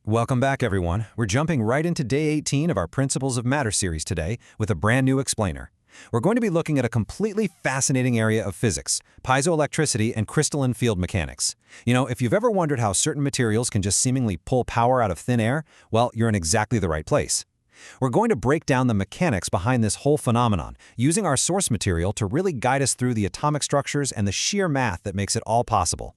Welcome back, everyone. We're jumping right into day 18 of our Principles of Matter series today with a brand new explainer. We're going to be looking at a completely fascinating area of physics, piezoelectricity and crystalline field mechanics. If you've ever wondered how certain materials can just seemingly pull power out of thin air, well, you're in exactly the right place. We're going to break down the mechanics behind this whole phenomenon, using our source material to really guide us through the atomic structures and the sheer math that makes it all possible.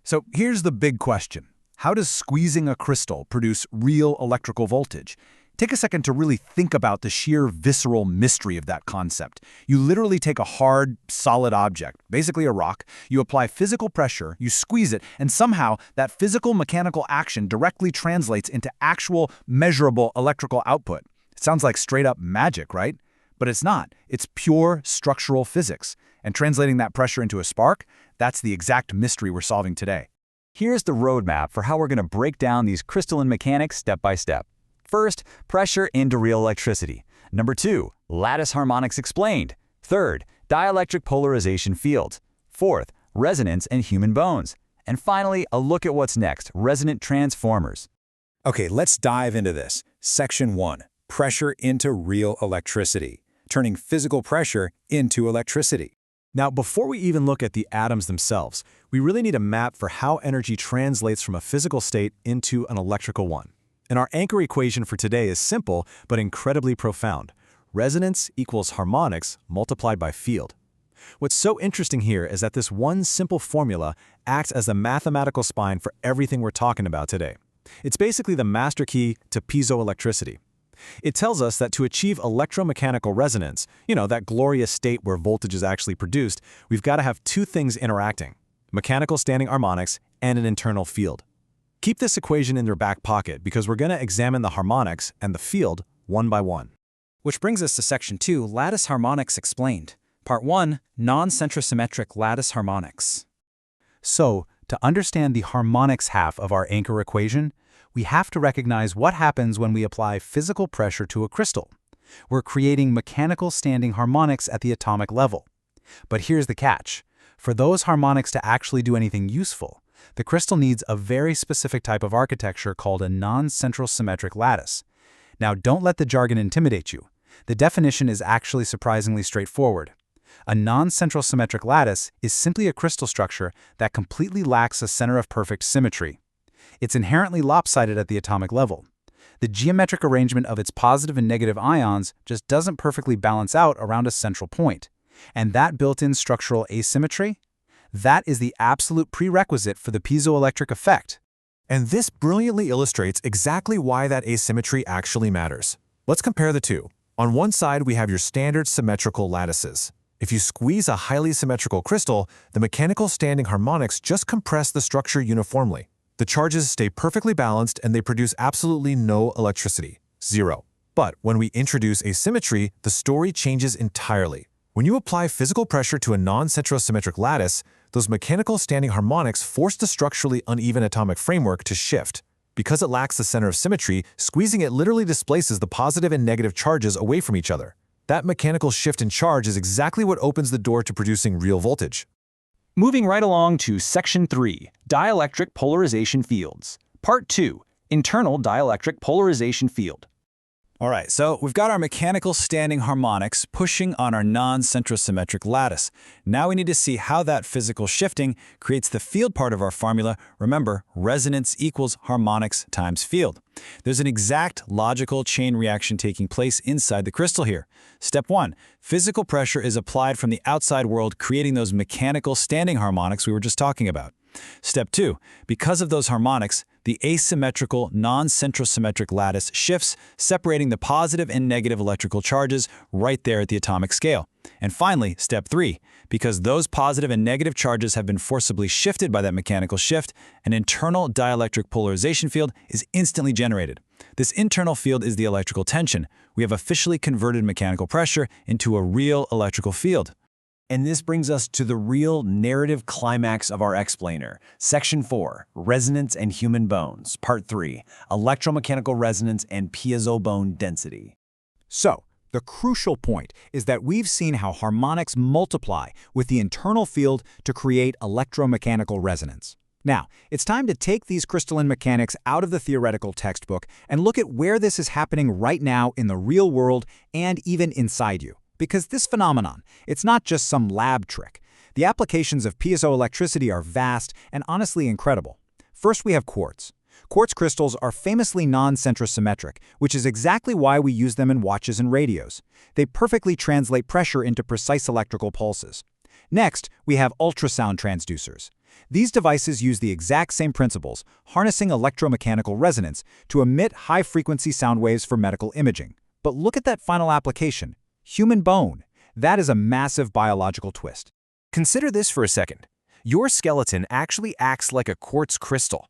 So here's the big question. How does squeezing a crystal produce real electrical voltage? Take a second to really think about the sheer visceral mystery of that concept. You literally take a hard, solid object, basically a rock, you apply physical pressure, you squeeze it, and somehow that physical mechanical action directly translates into actual measurable electrical output. It sounds like straight-up magic, right? But it's not. It's pure structural physics. And translating that pressure into a spark, that's the exact mystery we're solving today. Here's the roadmap for how we're going to break down these crystalline mechanics step by step. First, pressure into real electricity. Number 2, lattice harmonics explained. Third, dielectric polarization fields. Fourth, resonance and human bones. And finally, a look at what's next, resonant transformers. Okay, let's dive into this. Section 1, pressure into real electricity, turning physical pressure into electricity. Now, before we even look at the atoms themselves, we really need a map for how energy translates from a physical state into an electrical one. And our anchor equation for today is simple, but incredibly profound. Resonance equals harmonics multiplied by field. What's so interesting here is that this one simple formula acts as the mathematical spine for everything we're talking about today. It's basically the master key to piezoelectricity. It tells us that to achieve electromechanical resonance, that glorious state where voltage is actually produced, we've got to have two things interacting: mechanical standing harmonics and an internal field. Keep this equation in your back pocket because we're going to examine the harmonics and the field one by one. Which brings us to Section 2, Lattice Harmonics Explained. Part 1, Non-centrosymmetric lattice harmonics. So, to understand the harmonics half of our anchor equation, we have to recognize what happens when we apply physical pressure to a crystal. We're creating mechanical standing harmonics at the atomic level. But here's the catch. For those harmonics to actually do anything useful, the crystal needs a very specific type of architecture called a non-central symmetric lattice. Now, don't let the jargon intimidate you. The definition is actually surprisingly straightforward. A non-central symmetric lattice is simply a crystal structure that completely lacks a center of perfect symmetry. It's inherently lopsided at the atomic level. The geometric arrangement of its positive and negative ions just doesn't perfectly balance out around a central point. And that built-in structural asymmetry? That is the absolute prerequisite for the piezoelectric effect. And this brilliantly illustrates exactly why that asymmetry actually matters. Let's compare the two. On one side, we have your standard symmetrical lattices. If you squeeze a highly symmetrical crystal, the mechanical standing harmonics just compress the structure uniformly. The charges stay perfectly balanced and they produce absolutely no electricity, zero. But when we introduce asymmetry, the story changes entirely. When you apply physical pressure to a non-centrosymmetric lattice, those mechanical standing harmonics force the structurally uneven atomic framework to shift. Because it lacks the center of symmetry, squeezing it literally displaces the positive and negative charges away from each other. That mechanical shift in charge is exactly what opens the door to producing real voltage. Moving right along to Section 3, Dielectric Polarization Fields. Part 2, Internal Dielectric Polarization Field. All right, so we've got our mechanical standing harmonics pushing on our non-centrosymmetric lattice. Now we need to see how that physical shifting creates the field part of our formula. Remember, resonance equals harmonics times field. There's an exact logical chain reaction taking place inside the crystal here. Step 1, physical pressure is applied from the outside world, creating those mechanical standing harmonics we were just talking about. Step 2, because of those harmonics, the asymmetrical, non-centrosymmetric lattice shifts, separating the positive and negative electrical charges right there at the atomic scale. And finally, step 3, because those positive and negative charges have been forcibly shifted by that mechanical shift, an internal dielectric polarization field is instantly generated. This internal field is the electrical tension. We have officially converted mechanical pressure into a real electrical field. And this brings us to the real narrative climax of our explainer. Section 4, Resonance and Human Bones. Part 3, Electromechanical Resonance and Piezo Bone Density. So, the crucial point is that we've seen how harmonics multiply with the internal field to create electromechanical resonance. Now, it's time to take these crystalline mechanics out of the theoretical textbook and look at where this is happening right now in the real world and even inside you. Because this phenomenon, it's not just some lab trick. The applications of piezoelectricity are vast and honestly incredible. First, we have quartz. Quartz crystals are famously non-centrosymmetric, which is exactly why we use them in watches and radios. They perfectly translate pressure into precise electrical pulses. Next, we have ultrasound transducers. These devices use the exact same principles, harnessing electromechanical resonance, to emit high-frequency sound waves for medical imaging. But look at that final application. Human bone. That is a massive biological twist. Consider this for a second. Your skeleton actually acts like a quartz crystal.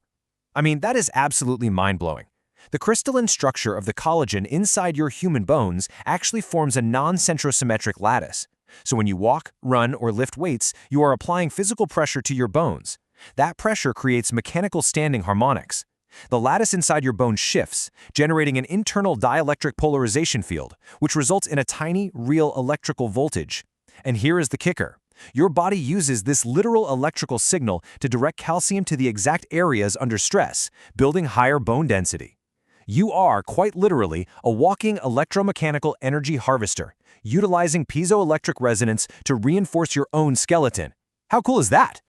I mean, that is absolutely mind-blowing. The crystalline structure of the collagen inside your human bones actually forms a non-centrosymmetric lattice. So when you walk, run, or lift weights, you are applying physical pressure to your bones. That pressure creates mechanical standing harmonics. The lattice inside your bone shifts, generating an internal dielectric polarization field, which results in a tiny, real electrical voltage. And here is the kicker. Your body uses this literal electrical signal to direct calcium to the exact areas under stress, building higher bone density. You are, quite literally, a walking electromechanical energy harvester, utilizing piezoelectric resonance to reinforce your own skeleton. How cool is that?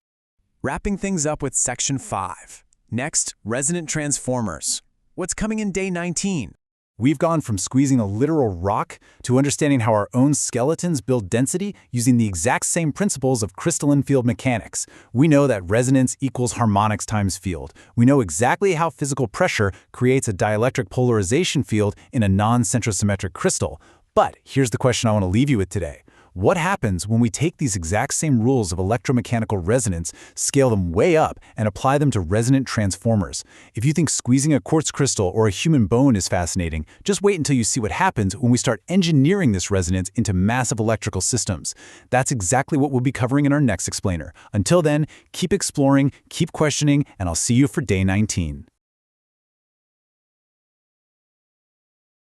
Wrapping things up with Section 5. Next, resonant transformers. What's coming in Day 19? We've gone from squeezing a literal rock to understanding how our own skeletons build density using the exact same principles of crystalline field mechanics. We know that resonance equals harmonics times field. We know exactly how physical pressure creates a dielectric polarization field in a non-centrosymmetric crystal. But here's the question I want to leave you with today. What happens when we take these exact same rules of electromechanical resonance, scale them way up, and apply them to resonant transformers? If you think squeezing a quartz crystal or a human bone is fascinating, just wait until you see what happens when we start engineering this resonance into massive electrical systems. That's exactly what we'll be covering in our next explainer. Until then, keep exploring, keep questioning, and I'll see you for Day 19.